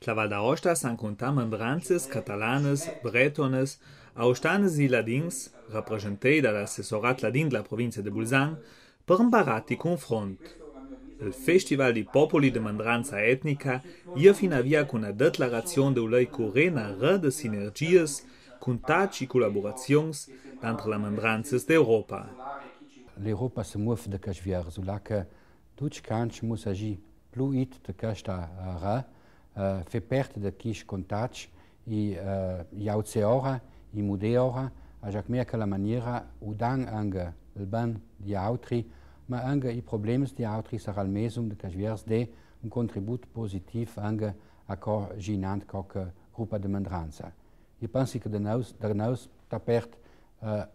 La Val d'Aosta s'han contat mandranzas catalanes, bretones, aostanes i ladins, rappresentai dall'assessorat ladin de la provincia de Bolzan, per imparati confront. Il Festival di Popoli de Mandranza Etnica ia fina via con una declarazione de ulei curena re de sinergies, contatti e collaborazions entre la mandranzas d'Europa. L'Europa se muove de cașvier, zula că tutti canci mus agi pluit de casta ra, fe parte de quisch contatti i iauceora, i mudeora, a jac mehr che la maniera udang ange il ban di altri, ma anche i problemi di altri sarà il mesum de cașviers de un contribut positiv anche a co ginant coc gruppa de mandranza. Io penso che da nous tapert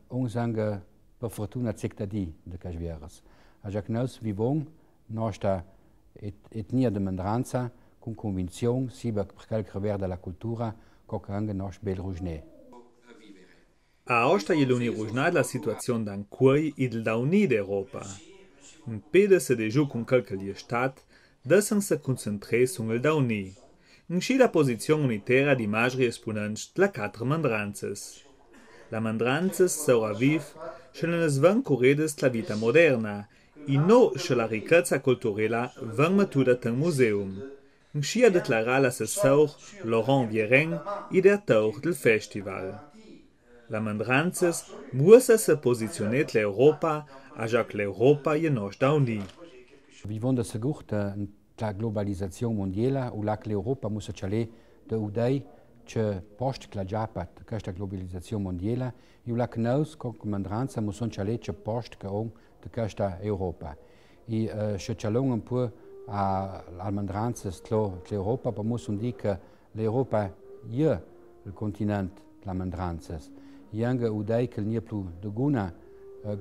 uns anche per fortuna cittadini de cașviers. A jac nous vivons nostra etnia de mandranza con convinzione siba per qualche verde la cultura coc anche nos bel rugné. A Aosta e l'uni rugnat la situazione d'ancuoi e del dauni d'Europa. Un pede se deju con qualche stat, dessen se concentre sul dauni. In sci la posizione unitaria di maggiori esponenti della quattro mandranzas. La mandranzas saura viv, che non es van corredes la vita moderna, e no che la ricchezza culturella van matuda ten museum. In sci a declara l'assessor Laurent Viereng e direttor del festival. La mandranzas musa se posicionet l'Europa a jac l'Europa e nos dauni. Vivons de segur la globalizazione mondiale u la l'Europa musa chale de udei che post la japat questa globalizazione mondiale e u la nous con mandranza muson chale che post che on de questa Europa. E che chalong un po a mandranza l'Europa per muson di che l'Europa je il continent la mandranzas. Ianga udei che nie plu de guna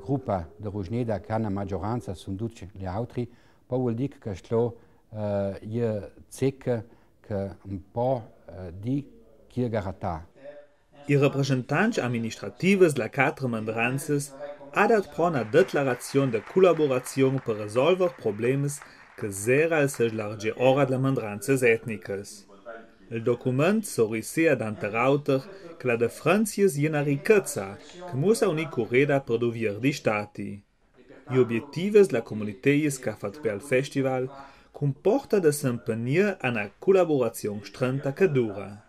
gruppa de rugneda che hanno maggioranza sunt tutti gli altri, poi vuol dire che sto je zecca che un po' di chirgarata. I rappresentanti amministratives la quattro mandranzas ha dat pro una declarazione de collaborazione per resolver problems che sera se large ora de la mandranzas etnicas. Il document sorisea d'anterauter che la differenzias je una ricchezza che musa uni correda per dovir di stati. I obiettives la comuniteis che ha fatto per il festival comporta de s'impegnir a una collaborazione stretta che dura.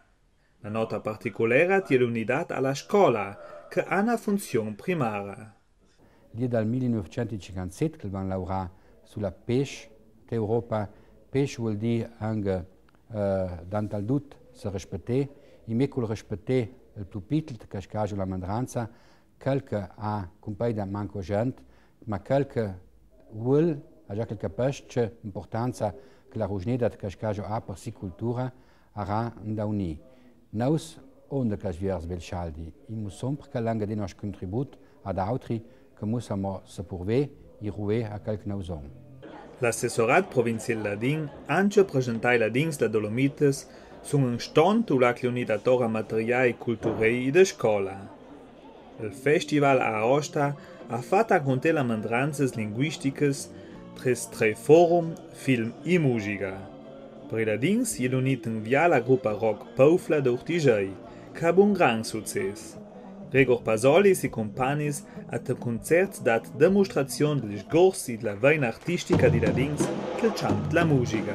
La nota particolare è l'unità alla scuola, che ha una funzione primaria. Lì dal 1957 che vanno lavorare sulla pesce d'Europa, pesce vuol dire anche dantal dut se rispetter, e me col rispetter il più piccolo che scaggio la mandranza, qualche ha compagna manco gente, ma qualche vuol, ha già qualche pesce, l'importanza che la rugneda che scaggio ha per si cultura, ha da uni. Nous, onde che sviers vel scaldi, i musom perché l'anche di nostro contributo ad altri che musamo se purve e ruve a qualche nauson. L'assessorat provincial ladin anche presentai ladins la Dolomites sun un ston tu la clonidatora materiali e culturei de scola. Il festival a Aosta ha fatto conte la mandranzas linguisticas tre forum, film e musica. Per i ladins è l'unit in via la gruppa rock Paufla d'Urtigei, che ha un gran succes. Gregor Pasolis e companis at un concert dat demonstrazione degli sgorsi e della veina artistica di ladins che il champ la musica.